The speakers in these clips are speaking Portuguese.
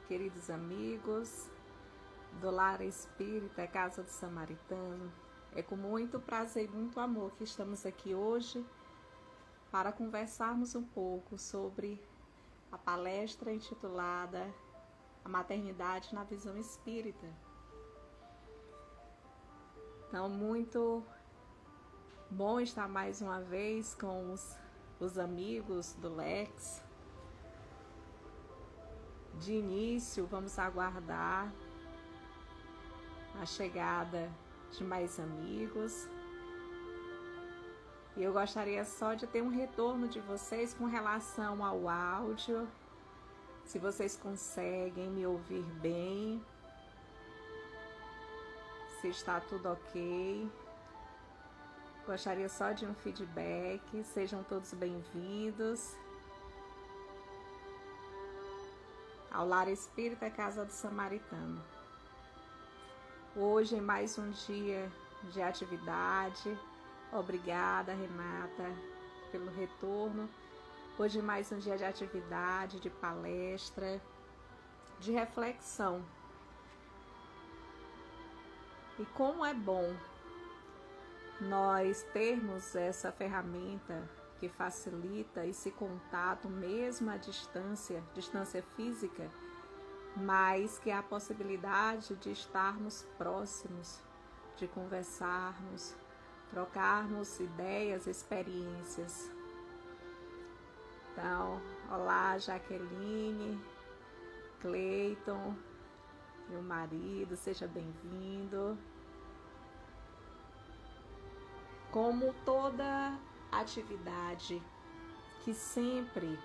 queridos amigos do Lar Espírita Casa do Samaritano. É com muito prazer e muito amor que estamos aqui hoje para conversarmos um pouco sobre a palestra intitulada A Maternidade na Visão Espírita. Então, muito bom estar mais uma vez com os amigos do Lex. De início, vamos aguardar a chegada de mais amigos. E eu gostaria só de ter um retorno de vocês com relação ao áudio, se vocês conseguem me ouvir bem, se está tudo ok. Gostaria só de um feedback. Sejam todos bem-vindos ao Lar Espírita Casa do Samaritano. Hoje é mais um dia de atividade. Obrigada, Renata, pelo retorno. Hoje é mais um dia de atividade, de palestra, de reflexão. E como é bom nós termos essa ferramenta que facilita esse contato mesmo à distância física, mas que há a possibilidade de estarmos próximos, de conversarmos, trocarmos ideias, experiências. Então, olá Jaqueline, Cleiton, meu marido, seja bem-vindo. Como toda atividade que sempre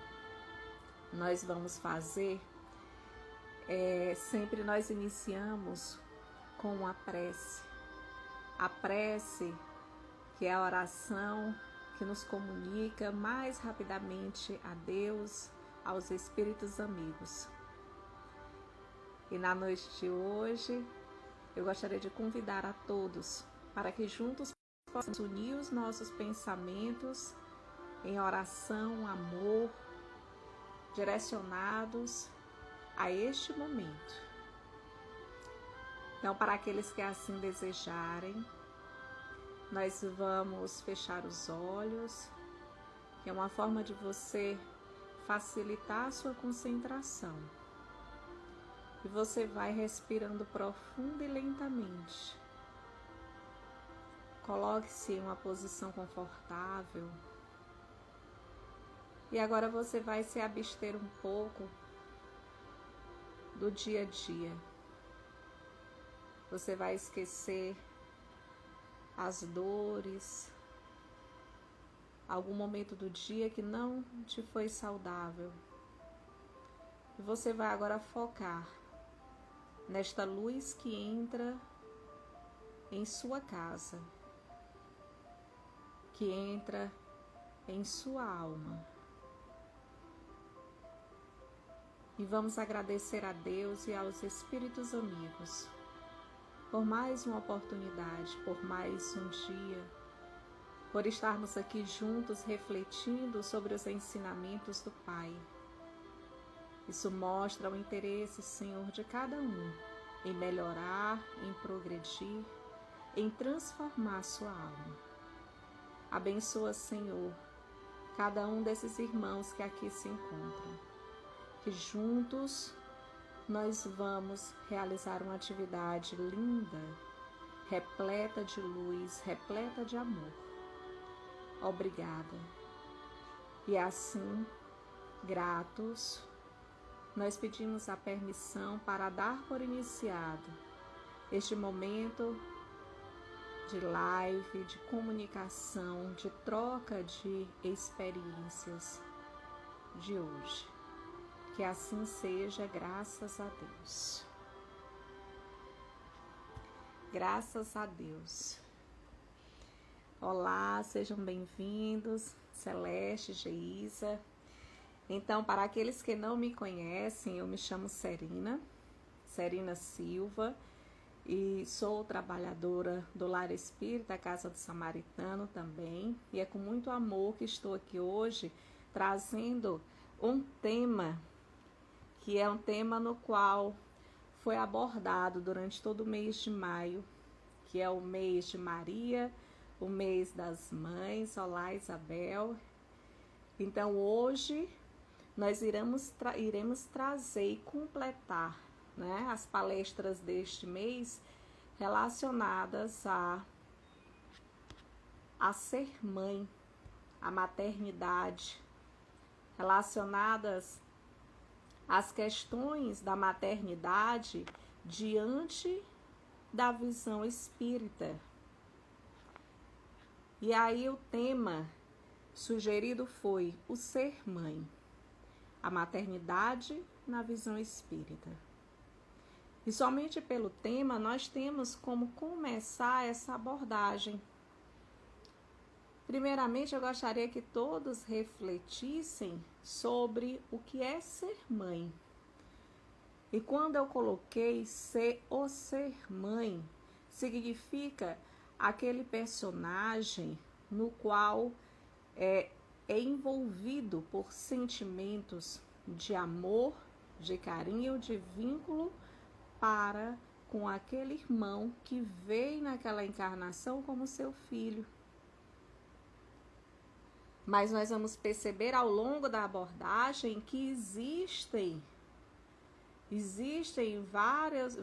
nós vamos fazer, sempre nós iniciamos com uma prece. A prece, que é a oração que nos comunica mais rapidamente a Deus, aos espíritos amigos. E na noite de hoje, eu gostaria de convidar a todos para que juntos possamos unir os nossos pensamentos em oração, amor, direcionados a este momento. Então, para aqueles que assim desejarem, nós vamos fechar os olhos, que é uma forma de você facilitar a sua concentração. E você vai respirando profundo e lentamente. Coloque-se em uma posição confortável. E agora você vai se abster um pouco do dia a dia. Você vai esquecer as dores, algum momento do dia que não te foi saudável. E você vai agora focar nesta luz que entra em sua casa, que entra em sua alma. E vamos agradecer a Deus e aos espíritos amigos por mais uma oportunidade, por mais um dia, por estarmos aqui juntos refletindo sobre os ensinamentos do Pai. Isso mostra o interesse, Senhor, de cada um em melhorar, em progredir, em transformar sua alma. Abençoa, Senhor, cada um desses irmãos que aqui se encontram, que juntos nós vamos realizar uma atividade linda, repleta de luz, repleta de amor. Obrigada. E assim, gratos, nós pedimos a permissão para dar por iniciado este momento de live, de comunicação, de troca de experiências de hoje. Que assim seja, graças a Deus. Graças a Deus. Olá, sejam bem-vindos, Celeste, Geisa. Então, para aqueles que não me conhecem, eu me chamo Serina Silva, e sou trabalhadora do Lar Espírita Casa do Samaritano também. E é com muito amor que estou aqui hoje trazendo um tema que é um tema no qual foi abordado durante todo o mês de maio, que é o mês de Maria, o mês das mães. Olá, Isabel. Então, hoje nós iremos trazer e completar, né, as palestras deste mês relacionadas a ser mãe, a maternidade, relacionadas às questões da maternidade diante da visão espírita. E aí o tema sugerido foi o ser mãe, a maternidade na visão espírita. E somente pelo tema nós temos como começar essa abordagem. Primeiramente, eu gostaria que todos refletissem sobre o que é ser mãe. E quando eu coloquei ser mãe, significa aquele personagem no qual é envolvido por sentimentos de amor, de carinho, de vínculo para com aquele irmão que veio naquela encarnação como seu filho. Mas nós vamos perceber ao longo da abordagem que existem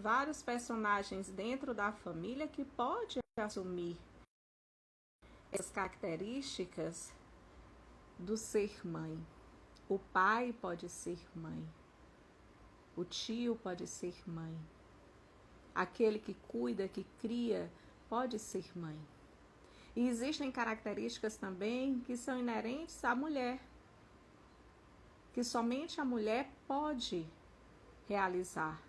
vários personagens dentro da família que podem assumir essas características do ser mãe. O pai pode ser mãe, o tio pode ser mãe, aquele que cuida, que cria, pode ser mãe. E existem características também que são inerentes à mulher, que somente a mulher pode realizar,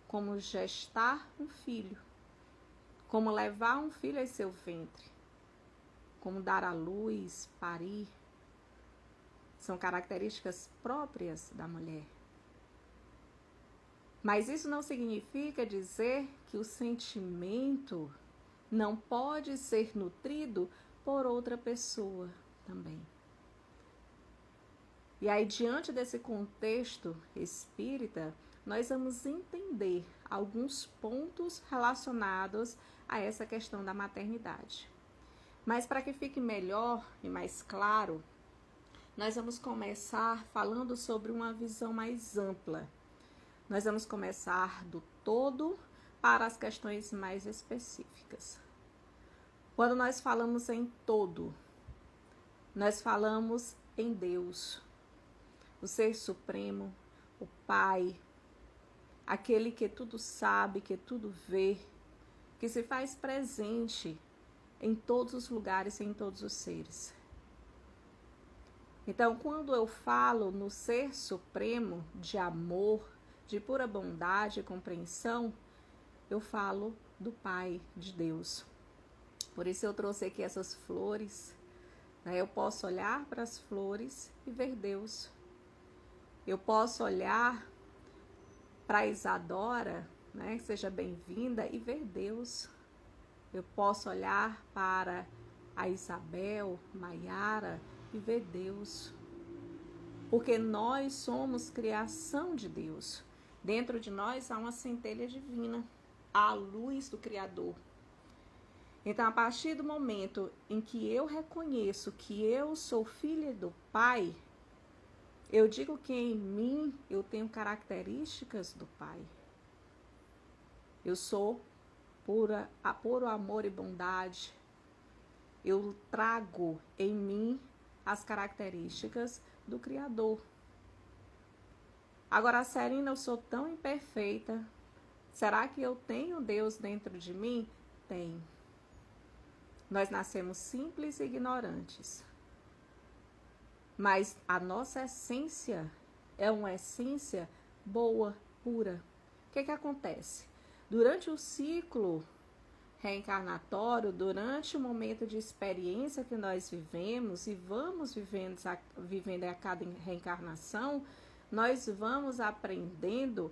como gestar um filho, como levar um filho em seu ventre, como dar à luz, parir. São características próprias da mulher. Mas isso não significa dizer que o sentimento não pode ser nutrido por outra pessoa também. E aí, diante desse contexto espírita, nós vamos entender alguns pontos relacionados a essa questão da maternidade. Mas para que fique melhor e mais claro, nós vamos começar falando sobre uma visão mais ampla. Nós vamos começar do todo para as questões mais específicas. Quando nós falamos em todo, nós falamos em Deus, o Ser Supremo, o Pai, aquele que tudo sabe, que tudo vê, que se faz presente em todos os lugares e em todos os seres. Então, quando eu falo no Ser Supremo de amor, de pura bondade e compreensão, eu falo do Pai, de Deus. Por isso eu trouxe aqui essas flores, né? Eu posso olhar para as flores e ver Deus. Eu posso olhar para a Isadora, né? Seja bem-vinda, e ver Deus. Eu posso olhar para a Isabel, Maiara, e ver Deus. Porque nós somos criação de Deus. Dentro de nós há uma centelha divina, a luz do Criador. Então, a partir do momento em que eu reconheço que eu sou filha do Pai, eu digo que em mim eu tenho características do Pai. Eu sou puro amor e bondade. Eu trago em mim as características do Criador. Agora, Serina, eu sou tão imperfeita. Será que eu tenho Deus dentro de mim? Tenho. Nós nascemos simples e ignorantes. Mas a nossa essência é uma essência boa, pura. O que acontece? Durante o ciclo reencarnatório, durante o momento de experiência que nós vivemos e vamos vivendo a cada reencarnação, nós vamos aprendendo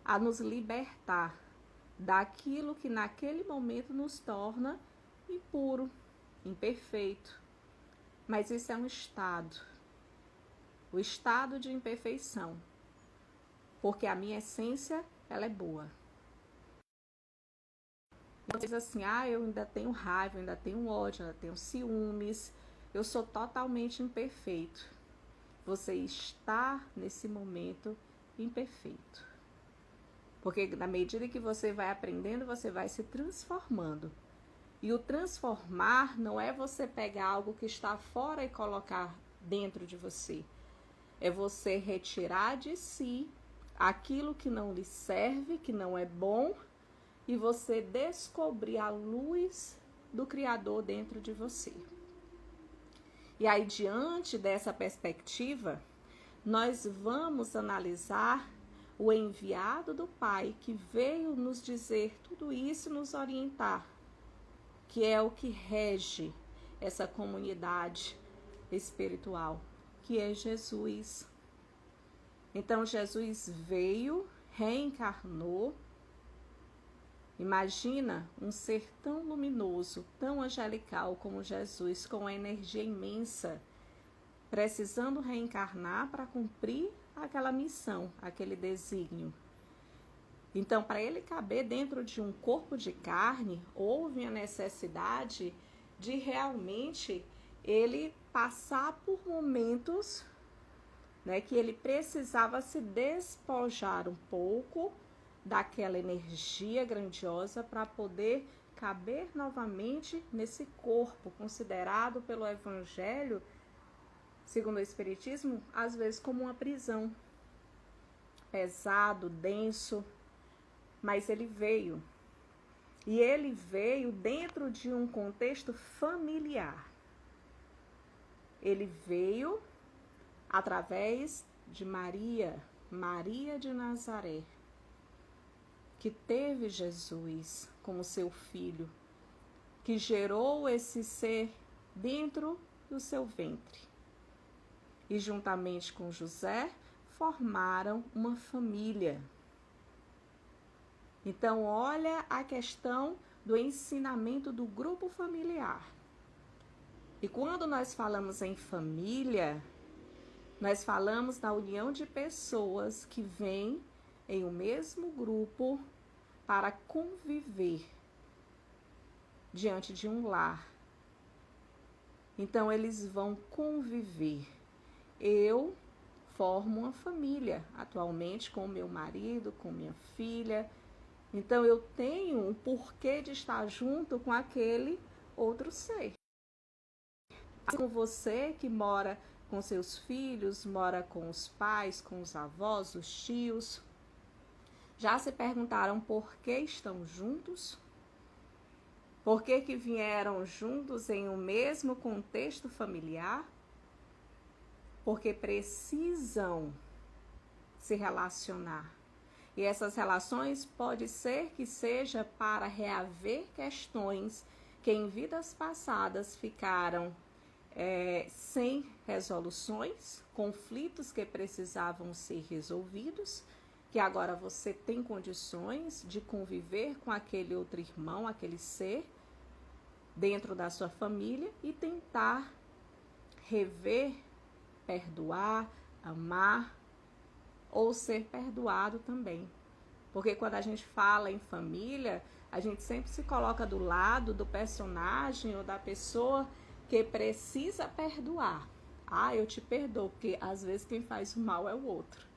a nos libertar daquilo que naquele momento nos torna impuro, imperfeito. Mas isso é um estado, o estado de imperfeição. porque a minha essência, ela é boa. Então, diz assim, eu ainda tenho raiva, eu ainda tenho ódio, eu ainda tenho ciúmes, eu sou totalmente imperfeito. Você está, nesse momento, imperfeito. Porque na medida que você vai aprendendo, você vai se transformando. E o transformar não é você pegar algo que está fora e colocar dentro de você. É você retirar de si aquilo que não lhe serve, que não é bom, e você descobrir a luz do Criador dentro de você. E aí, diante dessa perspectiva, nós vamos analisar o enviado do Pai que veio nos dizer tudo isso e nos orientar, que é o que rege essa comunidade espiritual, que é Jesus. Então, Jesus veio, reencarnou. Imagina um ser tão luminoso, tão angelical como Jesus, com uma energia imensa, precisando reencarnar para cumprir aquela missão, aquele desígnio. Então, para ele caber dentro de um corpo de carne, houve a necessidade de realmente ele passar por momentos, né, que ele precisava se despojar um pouco daquela energia grandiosa para poder caber novamente nesse corpo considerado pelo Evangelho, segundo o Espiritismo, às vezes como uma prisão, pesado, denso, mas ele veio. E ele veio dentro de um contexto familiar. Ele veio através de Maria de Nazaré, que teve Jesus como seu filho, que gerou esse ser dentro do seu ventre. E juntamente com José, formaram uma família. Então, olha a questão do ensinamento do grupo familiar. E quando nós falamos em família, nós falamos da união de pessoas que vêm em um mesmo grupo para conviver diante de um lar. Então, eles vão conviver. Eu formo uma família atualmente com meu marido, com minha filha. Então, eu tenho um porquê de estar junto com aquele outro ser. Assim como você que mora com seus filhos, mora com os pais, com os avós, os tios. Já se perguntaram por que estão juntos? Por que vieram juntos em um mesmo contexto familiar? Porque precisam se relacionar. E essas relações pode ser que seja para reaver questões que em vidas passadas ficaram sem resoluções, conflitos que precisavam ser resolvidos, que agora você tem condições de conviver com aquele outro irmão, aquele ser, dentro da sua família e tentar rever, perdoar, amar ou ser perdoado também. Porque quando a gente fala em família, a gente sempre se coloca do lado do personagem ou da pessoa que precisa perdoar. Eu te perdoo, porque às vezes quem faz o mal é o outro.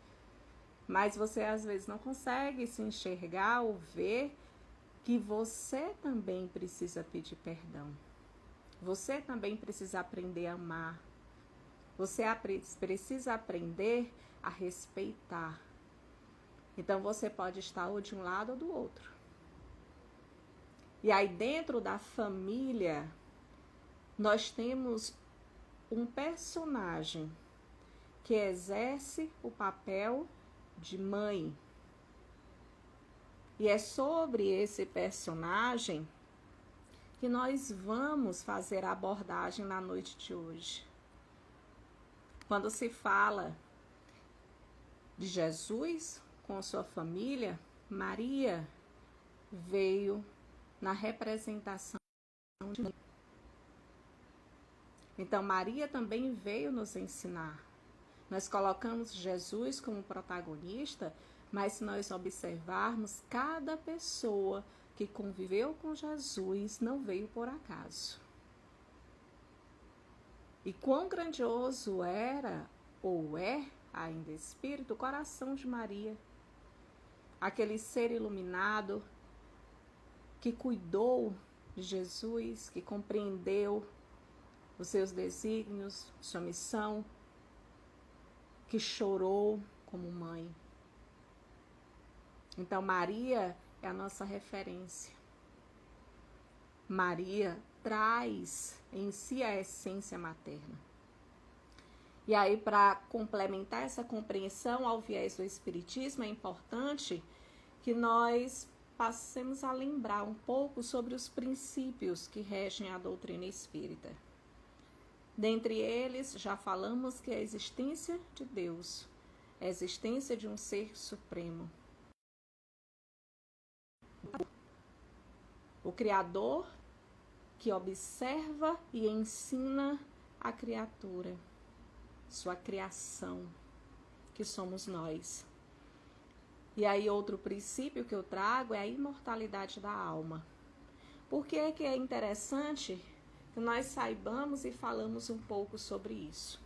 Mas você às vezes não consegue se enxergar ou ver que você também precisa pedir perdão. Você também precisa aprender a amar. Você precisa aprender a respeitar. Então você pode estar ou de um lado ou do outro. E aí dentro da família, nós temos um personagem que exerce o papel de mãe. E é sobre esse personagem que nós vamos fazer a abordagem na noite de hoje. Quando se fala de Jesus com sua família, Maria veio na representação de mãe. Então, Maria também veio nos ensinar. Nós colocamos Jesus como protagonista Mas se nós observarmos, cada pessoa que conviveu com Jesus não veio por acaso. E quão grandioso era, ou é, ainda espírito, o coração de Maria. Aquele ser iluminado que cuidou de Jesus, que compreendeu os seus desígnios, sua missão, que chorou como mãe. Então, Maria é a nossa referência. Maria traz em si a essência materna. E aí, para complementar essa compreensão ao viés do Espiritismo, é importante que nós passemos a lembrar um pouco sobre os princípios que regem a doutrina espírita. Dentre eles, já falamos que a existência de Deus, a existência de um ser supremo. O Criador que observa e ensina a criatura, sua criação, que somos nós. E aí outro princípio que eu trago é a imortalidade da alma. Por que é interessante que nós saibamos e falamos um pouco sobre isso?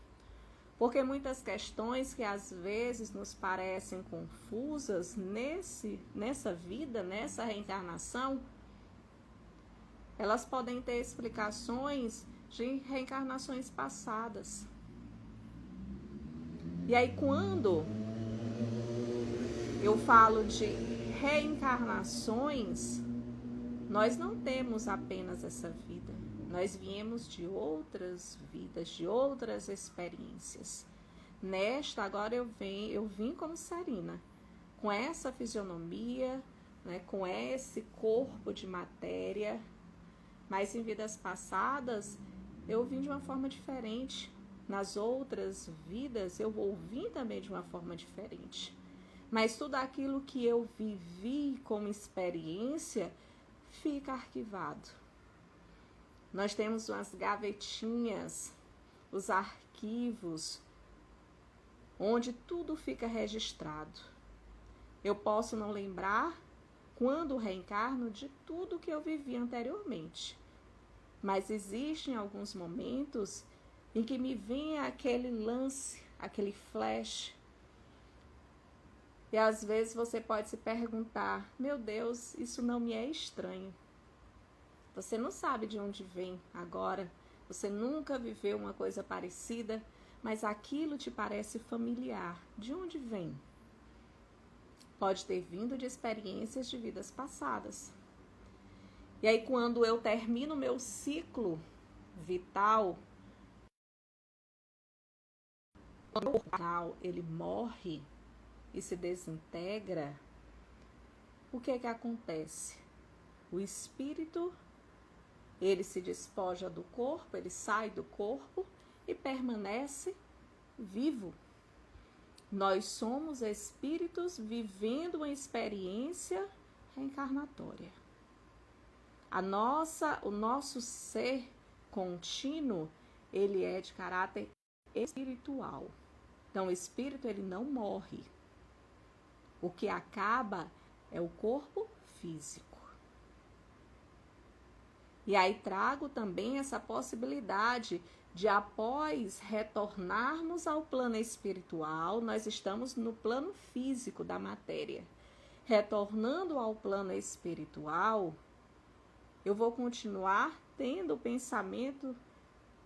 Porque muitas questões que às vezes nos parecem confusas nessa vida, nessa reencarnação, elas podem ter explicações de reencarnações passadas. E aí quando eu falo de reencarnações, nós não temos apenas essa vida. Nós viemos de outras vidas, de outras experiências. Nesta, agora eu vim como Serina, com essa fisionomia, né, com esse corpo de matéria, mas em vidas passadas eu vim de uma forma diferente. Nas outras vidas eu vou vir também de uma forma diferente. Mas tudo aquilo que eu vivi como experiência fica arquivado. Nós temos umas gavetinhas, os arquivos, onde tudo fica registrado. Eu posso não lembrar, quando reencarno, de tudo que eu vivi anteriormente. Mas existem alguns momentos em que me vem aquele lance, aquele flash. E às vezes você pode se perguntar, meu Deus, isso não me é estranho. Você não sabe de onde vem agora, você nunca viveu uma coisa parecida, mas aquilo te parece familiar. De onde vem? Pode ter vindo de experiências de vidas passadas. E aí quando eu termino meu ciclo vital, ele morre e se desintegra, o que acontece? O espírito, ele se despoja do corpo, ele sai do corpo e permanece vivo. Nós somos espíritos vivendo uma experiência reencarnatória. O nosso ser contínuo, ele é de caráter espiritual. Então, o espírito, ele não morre. O que acaba é o corpo físico. E aí trago também essa possibilidade de, após retornarmos ao plano espiritual, nós estamos no plano físico da matéria. Retornando ao plano espiritual, eu vou continuar tendo o pensamento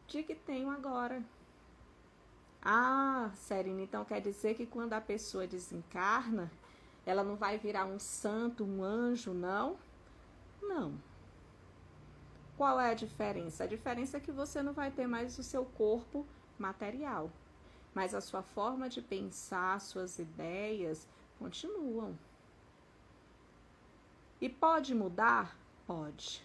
de que tenho agora. Ah, Serina, então quer dizer que quando a pessoa desencarna, ela não vai virar um santo, um anjo, não? Não. Qual é a diferença? A diferença é que você não vai ter mais o seu corpo material, mas a sua forma de pensar, suas ideias continuam. E pode mudar? Pode.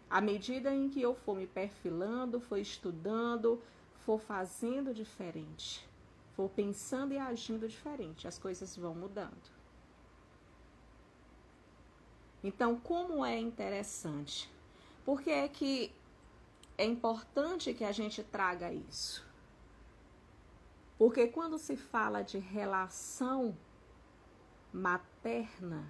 À medida em que eu for me perfilando, for estudando, for fazendo diferente, for pensando e agindo diferente, as coisas vão mudando. Então, como é interessante? Por que é que é importante que a gente traga isso? Porque quando se fala de relação materna,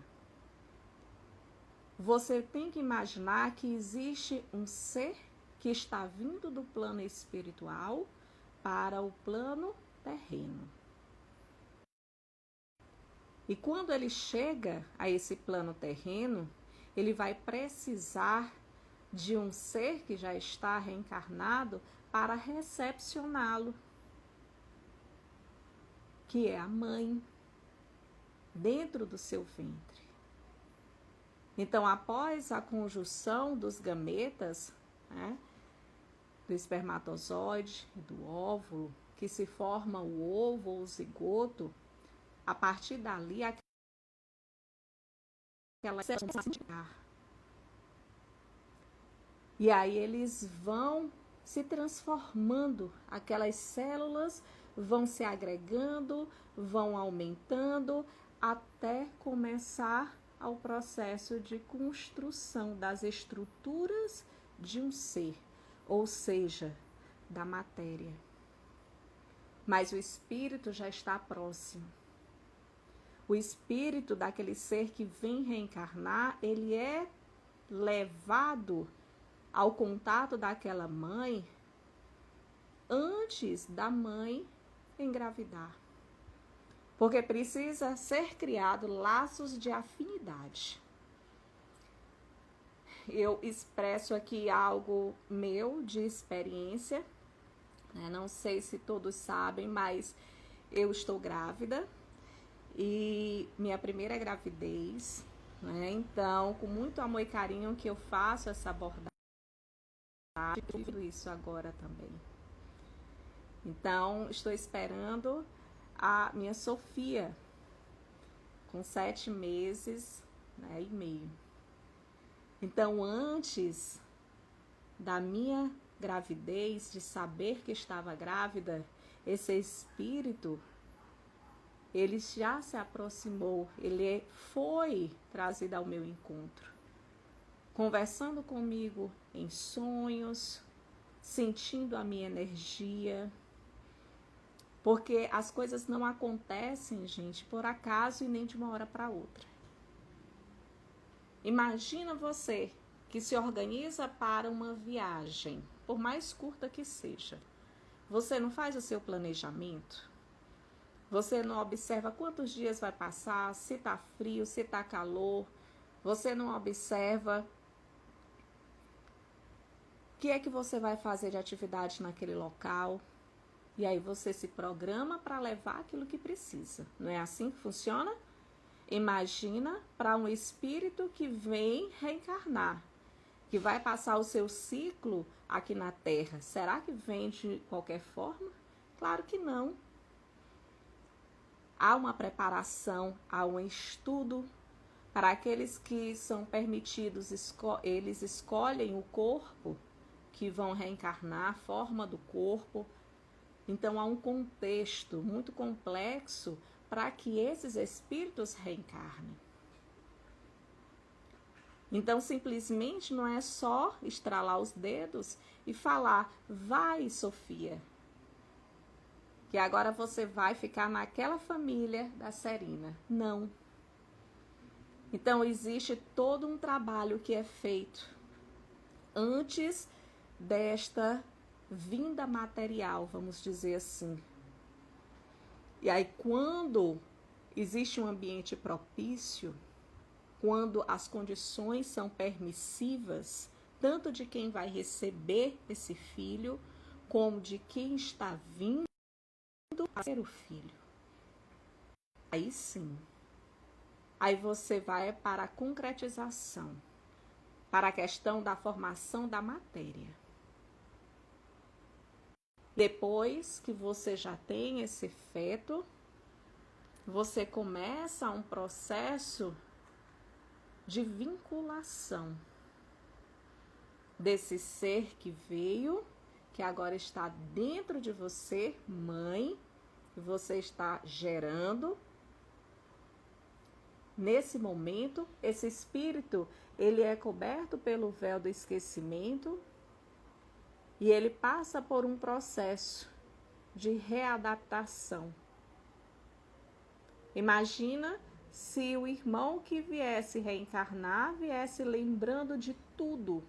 você tem que imaginar que existe um ser que está vindo do plano espiritual para o plano terreno. E quando ele chega a esse plano terreno, ele vai precisar de um ser que já está reencarnado para recepcioná-lo, que é a mãe, dentro do seu ventre. Então, após a conjunção dos gametas, né, do espermatozoide e do óvulo, que se forma o ovo ou o zigoto, a partir dali, aquela e aí eles vão se transformando, aquelas células vão se agregando, vão aumentando, até começar ao processo de construção das estruturas de um ser, ou seja, da matéria. Mas o espírito já está próximo. O espírito daquele ser que vem reencarnar, ele é levado ao contato daquela mãe antes da mãe engravidar. Porque precisa ser criado laços de afinidade. Eu expresso aqui algo meu de experiência, né? Não sei se todos sabem, mas eu estou grávida e minha primeira gravidez, né? Então, com muito amor e carinho que eu faço essa abordagem, tudo isso agora também. Então, estou esperando a minha Sofia, com 7 meses, né, e meio. Então, antes da minha gravidez, de saber que estava grávida, esse espírito, ele já se aproximou, ele foi trazido ao meu encontro, conversando comigo em sonhos, sentindo a minha energia. Porque as coisas não acontecem, gente, por acaso e nem de uma hora para outra. Imagina você que se organiza para uma viagem, por mais curta que seja. Você não faz o seu planejamento? Você não observa quantos dias vai passar, se está frio, se está calor? Você não observa o que é que você vai fazer de atividade naquele local? E aí você se programa para levar aquilo que precisa. Não é assim que funciona? Imagina para um espírito que vem reencarnar, que vai passar o seu ciclo aqui na Terra. Será que vem de qualquer forma? Claro que não. Há uma preparação, há um estudo. Para aqueles que são permitidos, eles escolhem o corpo que vão reencarnar, a forma do corpo. Então, há um contexto muito complexo para que esses espíritos reencarnem. Então, simplesmente não é só estralar os dedos e falar, vai, Sofia, que agora você vai ficar naquela família da Serina. Não. Então, existe todo um trabalho que é feito antes desta vinda material, vamos dizer assim. E aí, quando existe um ambiente propício, quando as condições são permissivas, tanto de quem vai receber esse filho, como de quem está vindo a ser o filho. Aí sim, aí você vai para a concretização, para a questão da formação da matéria. Depois que você já tem esse feto, você começa um processo de vinculação desse ser que veio, que agora está dentro de você, mãe, que você está gerando. Nesse momento, esse espírito, ele é coberto pelo véu do esquecimento, e ele passa por um processo de readaptação. Imagina se o irmão que viesse reencarnar, viesse lembrando de tudo.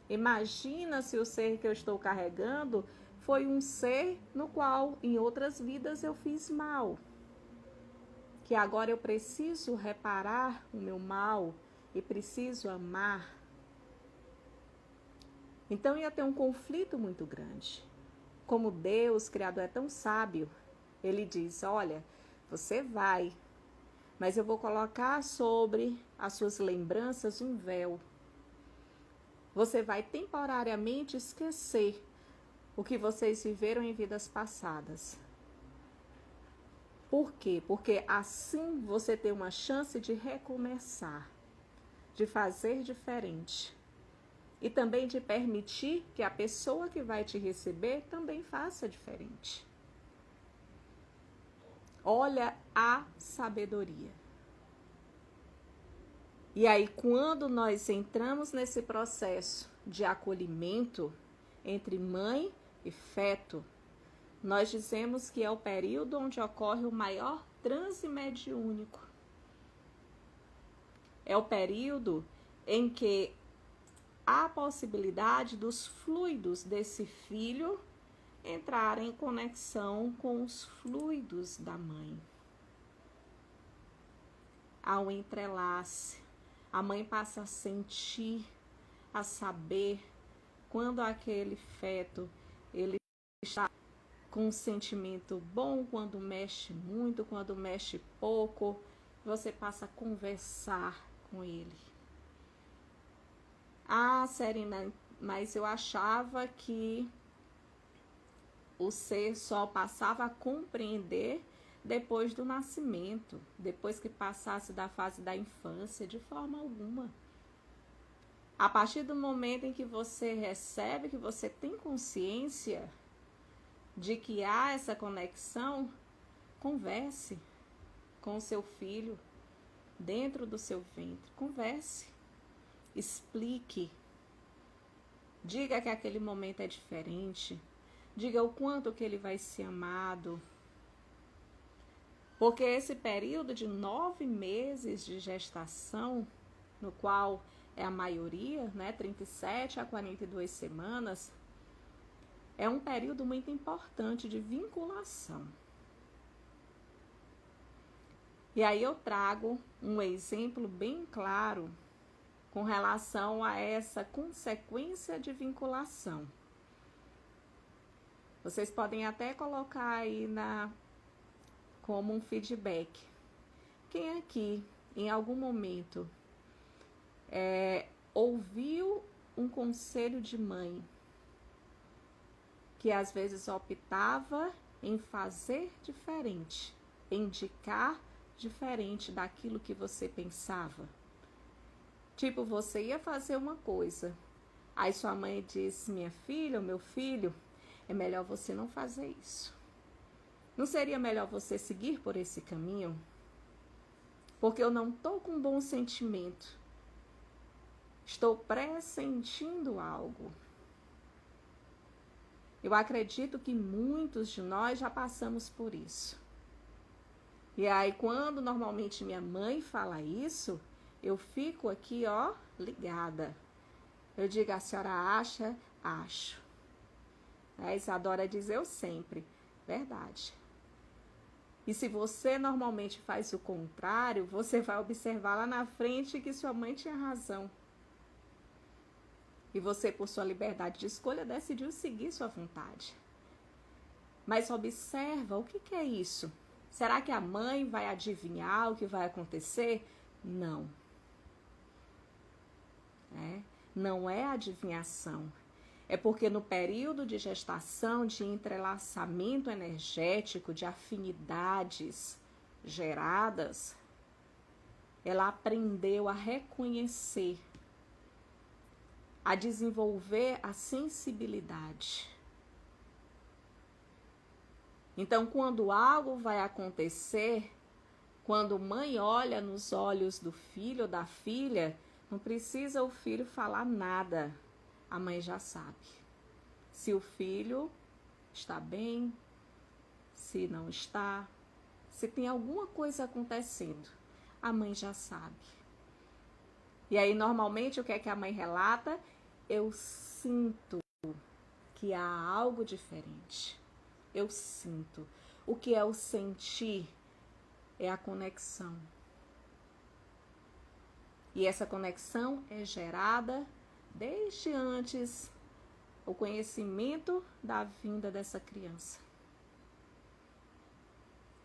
Imagina se o ser que eu estou carregando foi um ser no qual em outras vidas eu fiz mal. Que agora eu preciso reparar o meu mal e preciso amar. Então ia ter um conflito muito grande. Como Deus, Criador, é tão sábio, Ele diz, olha, você vai, mas eu vou colocar sobre as suas lembranças um véu. Você vai temporariamente esquecer o que vocês viveram em vidas passadas. Por quê? Porque assim você tem uma chance de recomeçar, de fazer diferente. E também de permitir que a pessoa que vai te receber também faça diferente. Olha a sabedoria. E aí, quando nós entramos nesse processo de acolhimento entre mãe e feto, nós dizemos que é o período onde ocorre o maior transe mediúnico. É o período em que há a possibilidade dos fluidos desse filho entrarem em conexão com os fluidos da mãe. Há um entrelace. A mãe passa a sentir, a saber quando aquele feto ele está com um sentimento bom, quando mexe muito, quando mexe pouco. Você passa a conversar com ele. Ah, Serena, mas eu achava que o ser só passava a compreender depois do nascimento, depois que passasse da fase da infância, de forma alguma. A partir do momento em que você recebe, que você tem consciência de que há essa conexão, converse com o seu filho dentro do seu ventre, converse, explique, diga que aquele momento é diferente, diga o quanto que ele vai ser amado. Porque esse período de 9 meses de gestação, no qual é a maioria, né, 37 a 42 semanas, é um período muito importante de vinculação. E aí eu trago um exemplo bem claro com relação a essa consequência de vinculação. Vocês podem até colocar aí como um feedback. Quem aqui, em algum momento, ouviu um conselho de mãe que às vezes optava em fazer diferente, indicar diferente daquilo que você pensava? Tipo, você ia fazer uma coisa, aí sua mãe disse, minha filha ou meu filho, é melhor você não fazer isso. Não seria melhor você seguir por esse caminho? Porque eu não estou com um bom sentimento. Estou pressentindo algo. Eu acredito que muitos de nós já passamos por isso. E aí, quando normalmente minha mãe fala isso, eu fico aqui, ó, ligada. Eu digo, a senhora acha? Acho. A Isadora diz, eu sempre. Verdade. E se você normalmente faz o contrário, você vai observar lá na frente que sua mãe tinha razão. E você, por sua liberdade de escolha, decidiu seguir sua vontade. Mas observa, o que é isso? Será que a mãe vai adivinhar o que vai acontecer? Não. Não é adivinhação. É porque no período de gestação, de entrelaçamento energético, de afinidades geradas, ela aprendeu a reconhecer, a desenvolver a sensibilidade. Então, quando algo vai acontecer, quando mãe olha nos olhos do filho ou da filha, não precisa o filho falar nada. A mãe já sabe se o filho está bem, se não está, se tem alguma coisa acontecendo. a mãe já sabe. E aí, normalmente, o que é que a mãe relata? Eu sinto que há algo diferente. Eu sinto. O que é o sentir? É a conexão. E essa conexão é gerada desde antes o conhecimento da vinda dessa criança.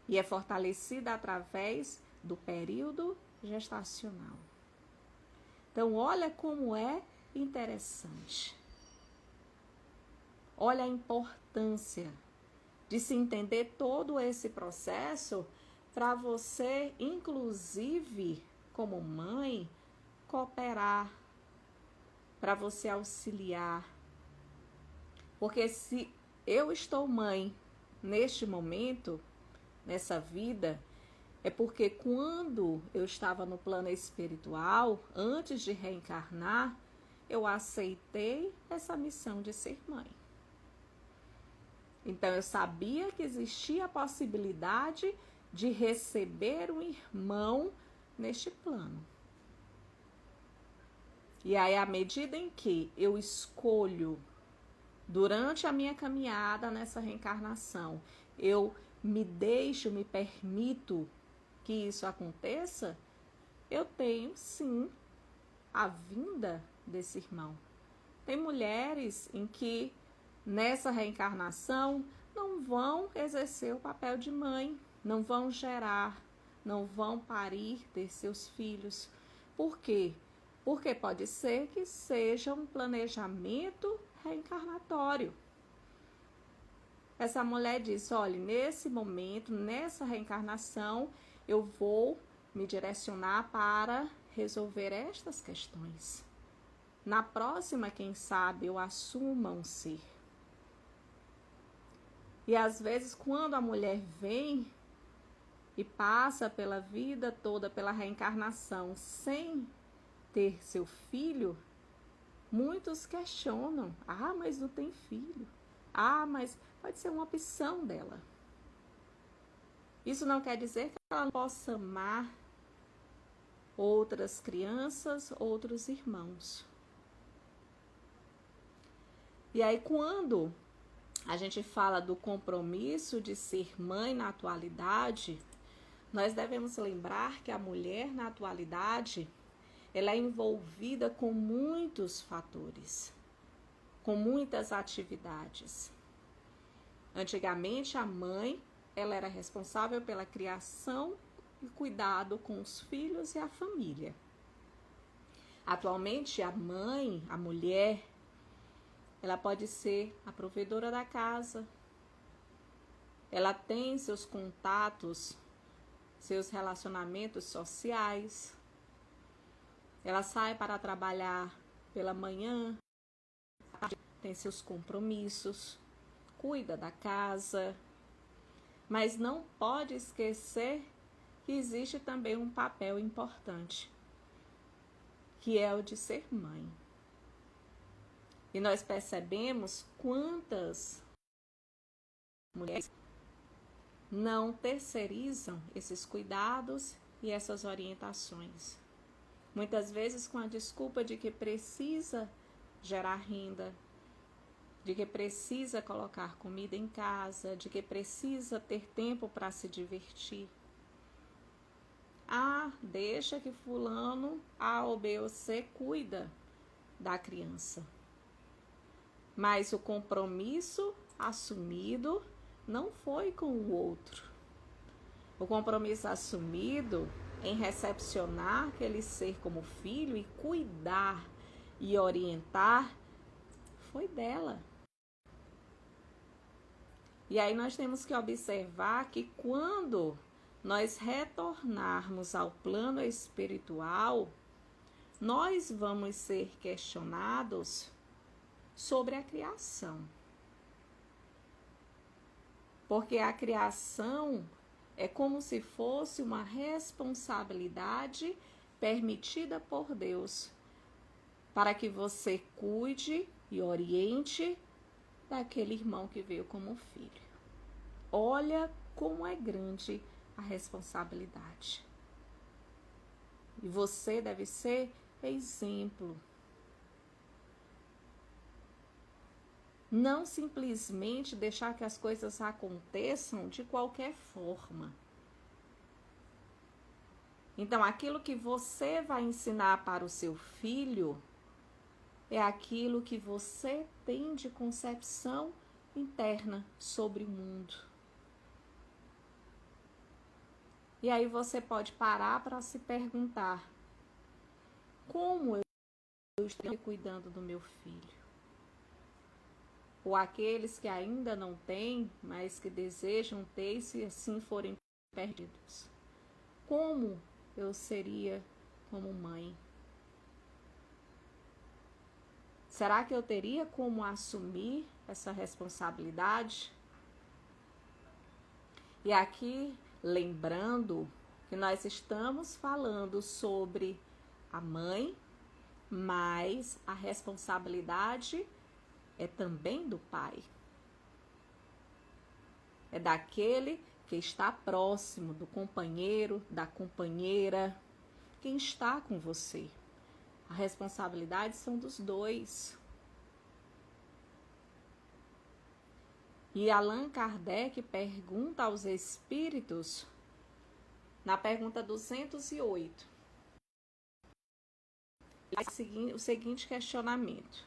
E é fortalecida através do período gestacional. Então, olha como é interessante. Olha a importância de se entender todo esse processo para você, inclusive, como mãe, cooperar, para você auxiliar. Porque se eu estou mãe neste momento, nessa vida, é porque quando eu estava no plano espiritual, antes de reencarnar, eu aceitei essa missão de ser mãe. Então eu sabia que existia a possibilidade de receber um irmão neste plano. E aí, à medida em que eu escolho, durante a minha caminhada nessa reencarnação, eu me permito que isso aconteça, eu tenho sim a vinda desse irmão. Tem mulheres em que nessa reencarnação não vão exercer o papel de mãe, não vão gerar, não vão parir, ter seus filhos. Por quê? Porque pode ser que seja um planejamento reencarnatório. Essa mulher disse, olha, nesse momento, nessa reencarnação, eu vou me direcionar para resolver estas questões. Na próxima, quem sabe, eu assuma um ser. E às vezes, quando a mulher vem e passa pela vida toda, pela reencarnação, sem ter seu filho, muitos questionam, mas não tem filho. Mas pode ser uma opção dela. Isso não quer dizer que ela não possa amar outras crianças, outros irmãos. E aí, quando a gente fala do compromisso de ser mãe na atualidade, nós devemos lembrar que a mulher na atualidade, ela é envolvida com muitos fatores, com muitas atividades. Antigamente, a mãe, ela era responsável pela criação e cuidado com os filhos e a família. Atualmente, a mãe, a mulher, ela pode ser a provedora da casa. Ela tem seus contatos, seus relacionamentos sociais. Ela sai para trabalhar pela manhã, tem seus compromissos, cuida da casa, mas não pode esquecer que existe também um papel importante, que é o de ser mãe. E nós percebemos quantas mulheres não terceirizam esses cuidados e essas orientações. Muitas vezes com a desculpa de que precisa gerar renda, de que precisa colocar comida em casa, de que precisa ter tempo para se divertir. Deixa que fulano, A ou B ou C, cuida da criança. Mas o compromisso assumido não foi com o outro. O compromisso assumido em recepcionar aquele ser como filho e cuidar e orientar foi dela. E aí nós temos que observar que quando nós retornarmos ao plano espiritual, nós vamos ser questionados sobre a criação. Porque a criação é como se fosse uma responsabilidade permitida por Deus para que você cuide e oriente daquele irmão que veio como filho. Olha como é grande a responsabilidade. E você deve ser exemplo. Não simplesmente deixar que as coisas aconteçam de qualquer forma. Então, aquilo que você vai ensinar para o seu filho é aquilo que você tem de concepção interna sobre o mundo. E aí você pode parar para se perguntar: como eu estou cuidando do meu filho? Ou aqueles que ainda não têm, mas que desejam ter, se assim forem perdidos. Como eu seria como mãe? Será que eu teria como assumir essa responsabilidade? E aqui, lembrando que nós estamos falando sobre a mãe, mas a responsabilidade é também do pai. É daquele que está próximo, do companheiro, da companheira, quem está com você. A responsabilidade são dos dois. E Allan Kardec pergunta aos espíritos, na pergunta 208, o seguinte questionamento: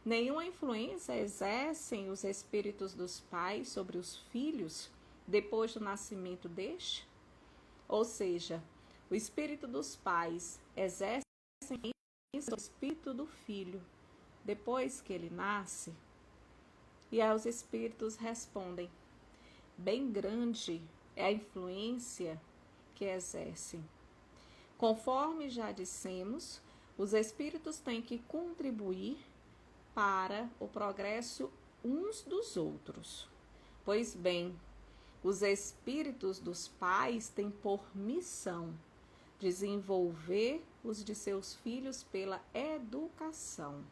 nenhuma influência exercem os espíritos dos pais sobre os filhos depois do nascimento deste? Ou seja, o espírito dos pais exerce influência sobre o espírito do filho depois que ele nasce? E aí os espíritos respondem: bem grande é a influência que exercem. Conforme já dissemos, os espíritos têm que contribuir para o progresso uns dos outros. Pois bem, os espíritos dos pais têm por missão desenvolver os de seus filhos pela educação.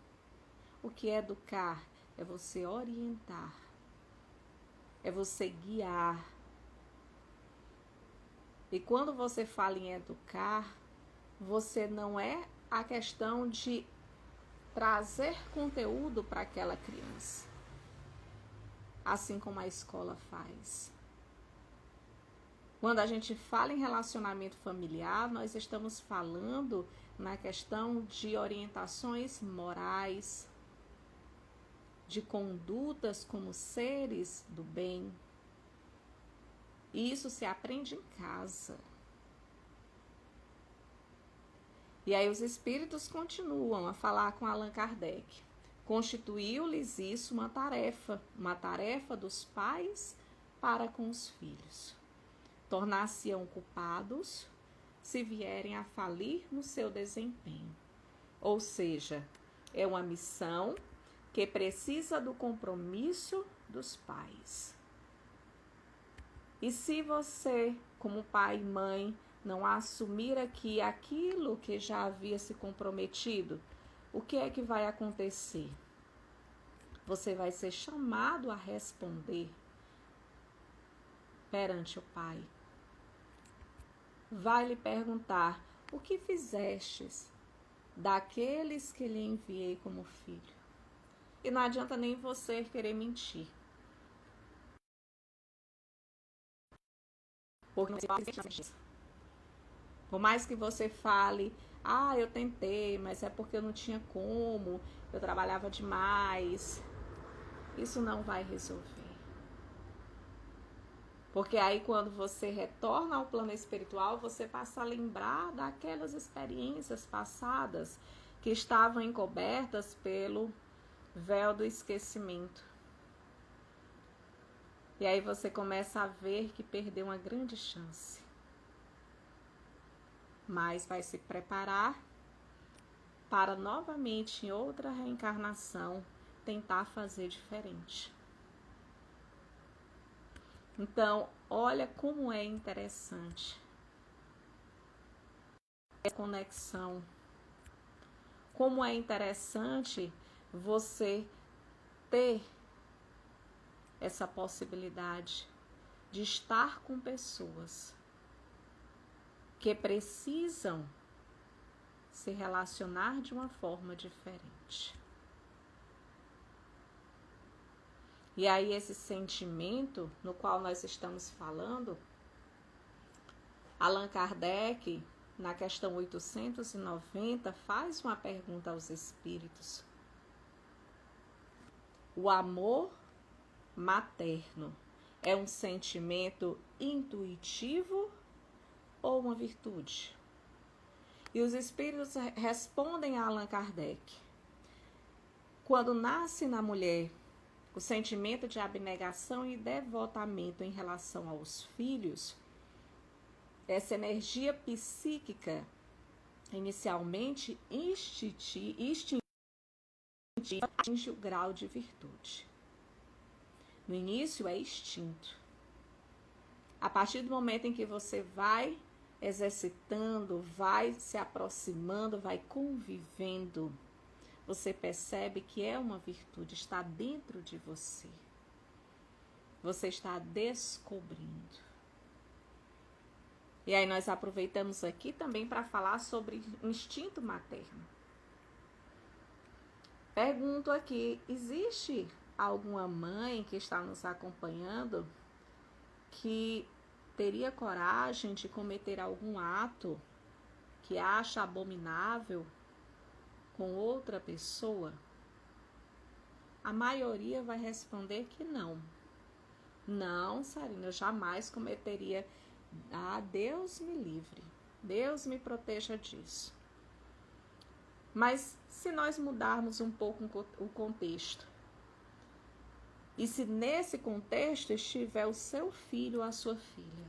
O que é educar? É você orientar, é você guiar. E quando você fala em educar, você não é a questão de trazer conteúdo para aquela criança, assim como a escola faz. Quando a gente fala em relacionamento familiar, nós estamos falando na questão de orientações morais, de condutas como seres do bem. E isso se aprende em casa. E aí os espíritos continuam a falar com Allan Kardec. Constituiu-lhes isso uma tarefa dos pais para com os filhos. Tornar-se-ão culpados se vierem a falir no seu desempenho. Ou seja, é uma missão que precisa do compromisso dos pais. E se você, como pai e mãe, não assumir aqui aquilo que já havia se comprometido, o que é que vai acontecer? Você vai ser chamado a responder perante o pai. Vai lhe perguntar: o que fizestes daqueles que lhe enviei como filho? E não adianta nem você querer mentir. Porque não se por mais que você fale: eu tentei, mas é porque eu não tinha como, eu trabalhava demais. Isso não vai resolver. Porque aí quando você retorna ao plano espiritual, você passa a lembrar daquelas experiências passadas que estavam encobertas pelo véu do esquecimento. E aí você começa a ver que perdeu uma grande chance. Mas vai se preparar para novamente, em outra reencarnação, tentar fazer diferente. Então, olha como é interessante essa conexão. Como é interessante você ter essa possibilidade de estar com pessoas que precisam se relacionar de uma forma diferente. E aí esse sentimento no qual nós estamos falando, Allan Kardec, na questão 890, faz uma pergunta aos espíritos. O amor materno é um sentimento intuitivo ou uma virtude? E os espíritos respondem a Allan Kardec. Quando nasce na mulher o sentimento de abnegação e devotamento em relação aos filhos, essa energia psíquica, inicialmente instintiva, atinge o grau de virtude. No início é instinto. A partir do momento em que você vai exercitando, vai se aproximando, vai convivendo, você percebe que é uma virtude, está dentro de você. Você está descobrindo. E aí nós aproveitamos aqui também para falar sobre instinto materno. Pergunto aqui, existe alguma mãe que está nos acompanhando que teria coragem de cometer algum ato que acha abominável com outra pessoa? A maioria vai responder que não. Não, Sarina, eu jamais cometeria. Ah, Deus me livre. Deus me proteja disso. Mas se nós mudarmos um pouco o contexto, e se nesse contexto estiver o seu filho ou a sua filha,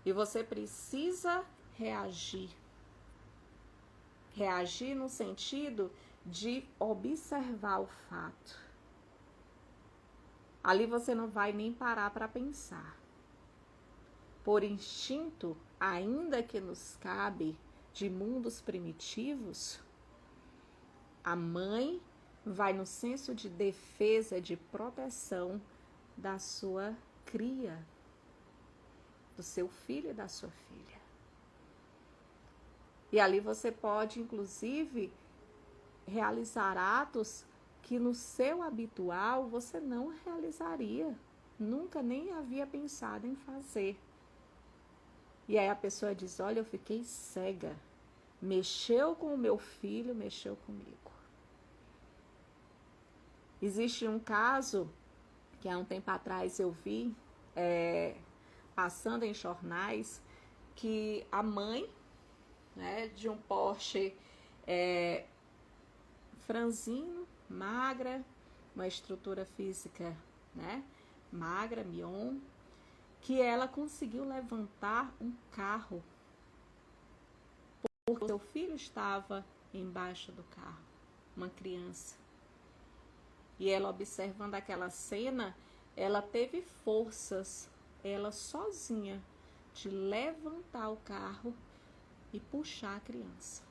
e você precisa reagir no sentido de observar o fato. Ali você não vai nem parar para pensar. Por instinto, ainda que nos cabe de mundos primitivos, a mãe vai no senso de defesa, de proteção da sua cria, do seu filho e da sua filha. E ali você pode, inclusive, realizar atos que no seu habitual você não realizaria, nunca nem havia pensado em fazer. E aí a pessoa diz, olha, eu fiquei cega, mexeu com o meu filho, mexeu comigo. Existe um caso que há um tempo atrás eu vi, passando em jornais, que a mãe, né, de um porte franzino, magra, uma estrutura física, né, magra, mignon, que ela conseguiu levantar um carro porque o seu filho estava embaixo do carro, uma criança. E ela, observando aquela cena, ela teve forças, ela sozinha, de levantar o carro e puxar a criança.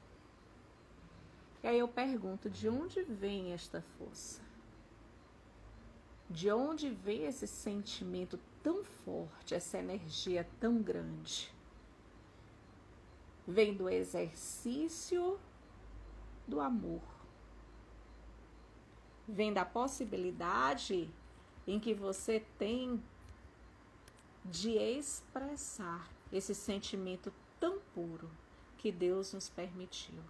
E aí eu pergunto, de onde vem esta força? De onde vem esse sentimento tão forte, essa energia tão grande? Vem do exercício do amor. Vem da possibilidade em que você tem de expressar esse sentimento tão puro que Deus nos permitiu.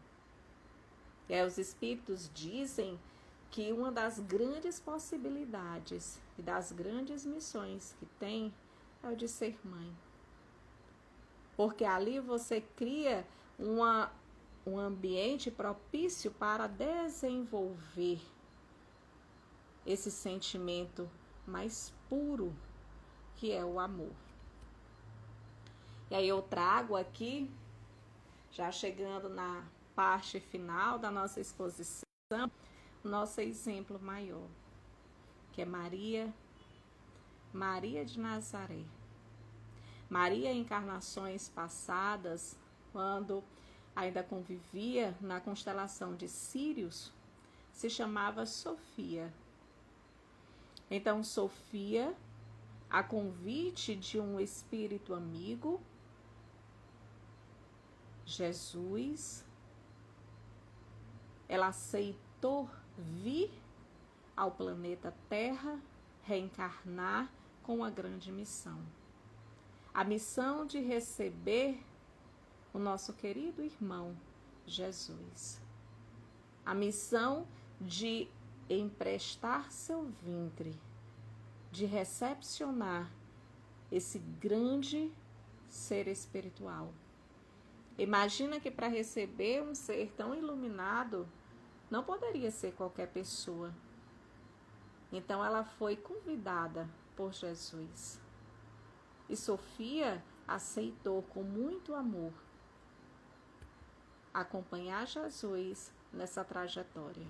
E aí os espíritos dizem que uma das grandes possibilidades e das grandes missões que tem é o de ser mãe. Porque ali você cria um ambiente propício para desenvolver esse sentimento mais puro que é o amor. E aí eu trago aqui, já chegando na parte final da nossa exposição, o nosso exemplo maior, que é Maria de Nazaré. Maria, em encarnações passadas, quando ainda convivia na constelação de Sírios, se chamava Sofia. Então, Sofia, a convite de um espírito amigo, Jesus, ela aceitou vir ao planeta Terra, reencarnar com uma grande missão. A missão de receber o nosso querido irmão Jesus. A missão de emprestar seu ventre, de recepcionar esse grande ser espiritual. Imagina que para receber um ser tão iluminado, não poderia ser qualquer pessoa. Então ela foi convidada por Jesus. E Sofia aceitou com muito amor acompanhar Jesus nessa trajetória.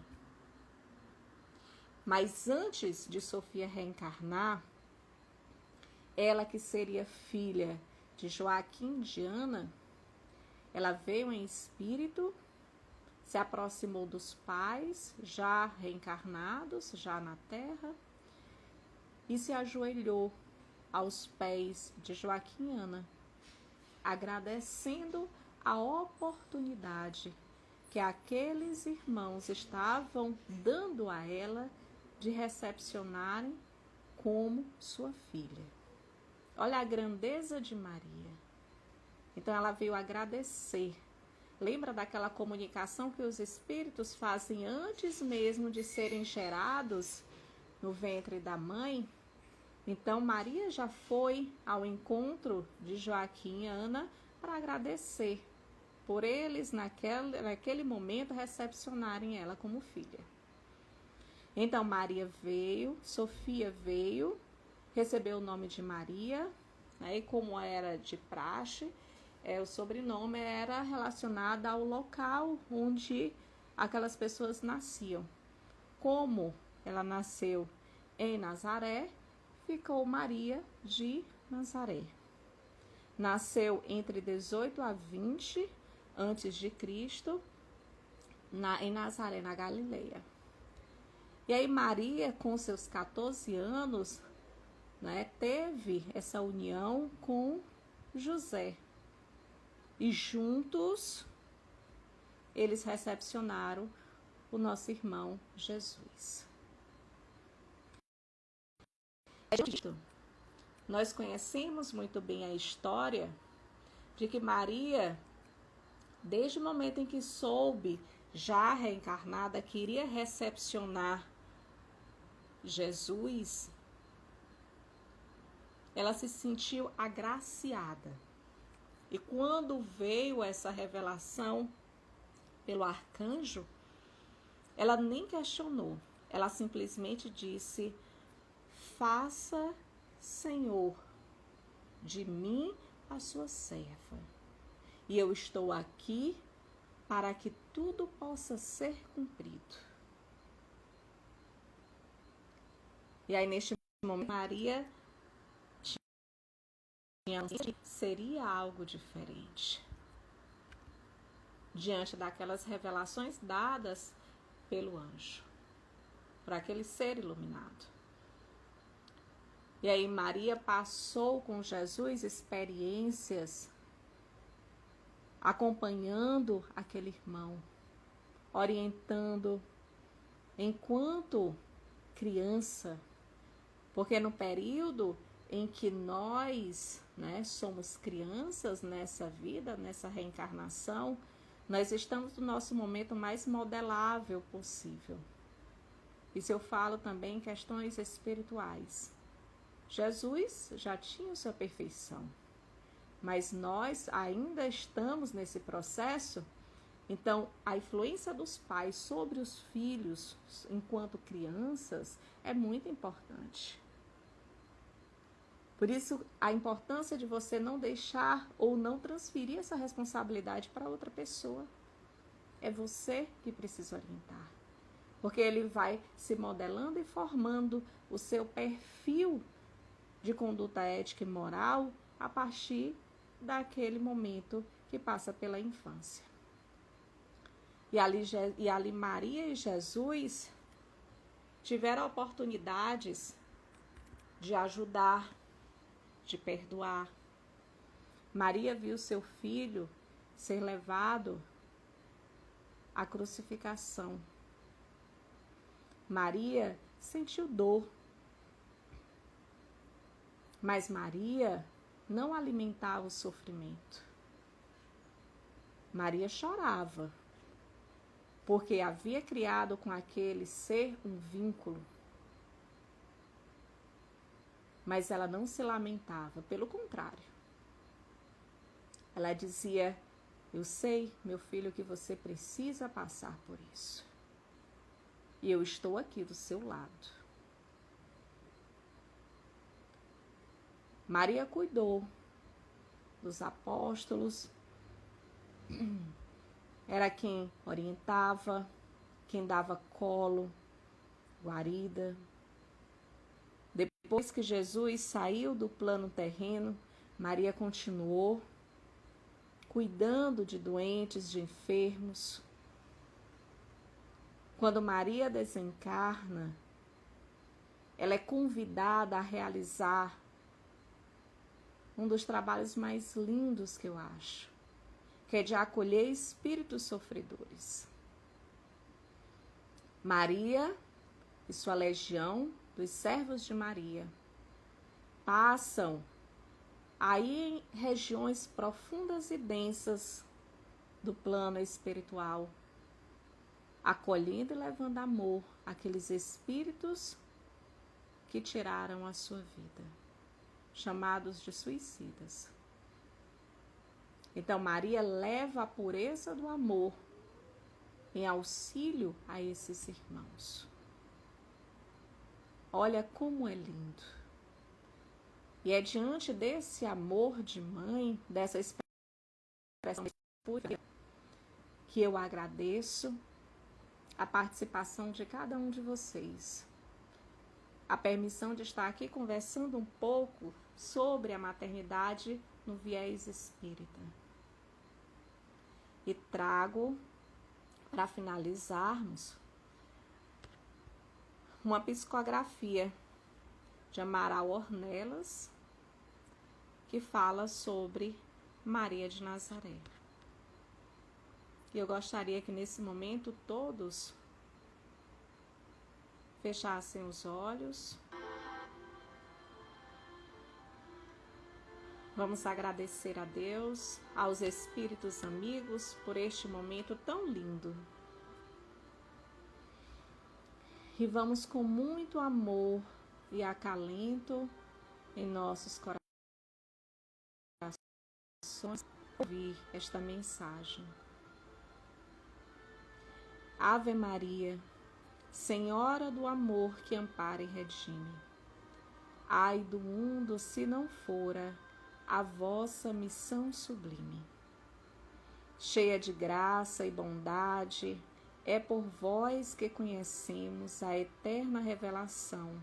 Mas antes de Sofia reencarnar, ela que seria filha de Joaquim e de Ana, ela veio em espírito, se aproximou dos pais, já reencarnados, já na terra, e se ajoelhou aos pés de Joaquim e Ana, agradecendo a oportunidade que aqueles irmãos estavam dando a ela de recepcionarem como sua filha. Olha a grandeza de Maria. Então ela veio agradecer. Lembra daquela comunicação que os espíritos fazem antes mesmo de serem gerados no ventre da mãe? Então Maria já foi ao encontro de Joaquim e Ana para agradecer por eles naquele momento recepcionarem ela como filha. Então Maria veio, Sofia veio, recebeu o nome de Maria, né, e como era de praxe, o sobrenome era relacionado ao local onde aquelas pessoas nasciam. Como ela nasceu em Nazaré, ficou Maria de Nazaré. Nasceu entre 18 a 20 antes de Cristo, em Nazaré, na Galileia. E aí Maria, com seus 14 anos, né, teve essa união com José. E juntos, eles recepcionaram o nosso irmão Jesus. Nós conhecemos muito bem a história de que Maria, desde o momento em que soube, já reencarnada, queria recepcionar Jesus, ela se sentiu agraciada. E quando veio essa revelação pelo arcanjo, ela nem questionou. Ela simplesmente disse: faça, Senhor, de mim a sua serva. E eu estou aqui para que tudo possa ser cumprido. E aí, neste momento, Maria seria algo diferente diante daquelas revelações dadas pelo anjo, para aquele ser iluminado. E aí Maria passou com Jesus experiências, acompanhando aquele irmão, orientando enquanto criança, porque no período em que nós, né, somos crianças nessa vida, nessa reencarnação, nós estamos no nosso momento mais modelável possível. Isso eu falo também em questões espirituais. Jesus já tinha sua perfeição, mas nós ainda estamos nesse processo. Então, a influência dos pais sobre os filhos enquanto crianças é muito importante. Por isso, a importância de você não deixar ou não transferir essa responsabilidade para outra pessoa. É você que precisa orientar. Porque ele vai se modelando e formando o seu perfil de conduta ética e moral a partir daquele momento que passa pela infância. E ali Maria e Jesus tiveram oportunidades de ajudar, de perdoar. Maria viu seu filho ser levado à crucificação. Maria sentiu dor, mas Maria não alimentava o sofrimento. Maria chorava, porque havia criado com aquele ser um vínculo. Mas ela não se lamentava, pelo contrário. Ela dizia: eu sei, meu filho, que você precisa passar por isso. E eu estou aqui do seu lado. Maria cuidou dos apóstolos, era quem orientava, quem dava colo, guarida. Depois que Jesus saiu do plano terreno, Maria continuou cuidando de doentes, de enfermos. Quando Maria desencarna, ela é convidada a realizar um dos trabalhos mais lindos que eu acho, que é de acolher espíritos sofredores. Maria e sua legião dos servos de Maria passam aí em regiões profundas e densas do plano espiritual, acolhendo e levando amor àqueles espíritos que tiraram a sua vida, chamados de suicidas. Então Maria leva a pureza do amor em auxílio a esses irmãos. Olha como é lindo. E é diante desse amor de mãe, dessa expressão pura, que eu agradeço a participação de cada um de vocês, a permissão de estar aqui conversando um pouco sobre a maternidade no viés espírita. E trago, para finalizarmos, uma psicografia de Amaral Ornelas, que fala sobre Maria de Nazaré. E eu gostaria que nesse momento todos fechassem os olhos. Vamos agradecer a Deus, aos espíritos amigos, por este momento tão lindo. E vamos com muito amor e acalento em nossos corações ouvir esta mensagem. Ave Maria, Senhora do amor que ampara e redime. Ai do mundo se não fora a vossa missão sublime. Cheia de graça e bondade, é por vós que conhecemos a eterna revelação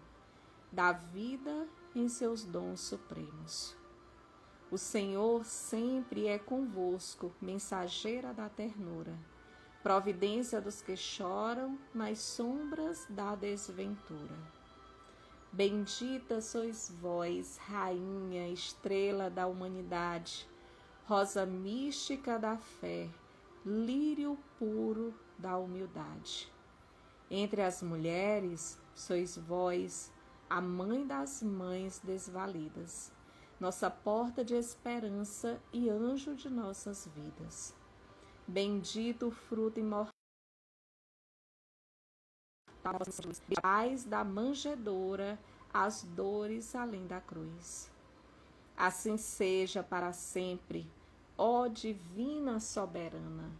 da vida em seus dons supremos. O Senhor sempre é convosco, mensageira da ternura, providência dos que choram nas sombras da desventura. Bendita sois vós, rainha, estrela da humanidade, rosa mística da fé, lírio puro da humildade. Entre as mulheres, sois vós, a mãe das mães desvalidas, nossa porta de esperança e anjo de nossas vidas. Bendito o fruto imortal, paz da manjedoura, as dores além da cruz. Assim seja para sempre, ó divina soberana,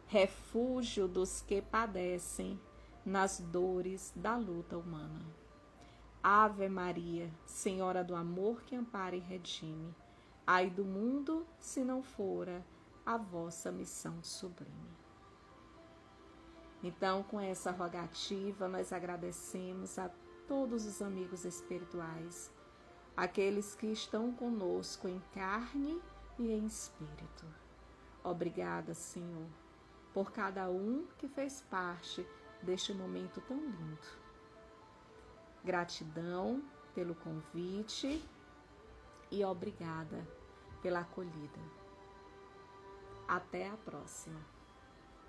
refúgio dos que padecem nas dores da luta humana. Ave Maria, Senhora do amor que ampara e redime. Ai do mundo se não fora a vossa missão sublime. Então, com essa rogativa, nós agradecemos a todos os amigos espirituais, aqueles que estão conosco em carne e em espírito. Obrigada, Senhor, por cada um que fez parte deste momento tão lindo. Gratidão pelo convite e obrigada pela acolhida. Até a próxima.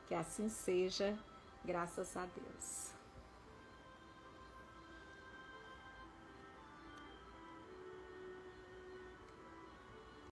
Que assim seja, graças a Deus.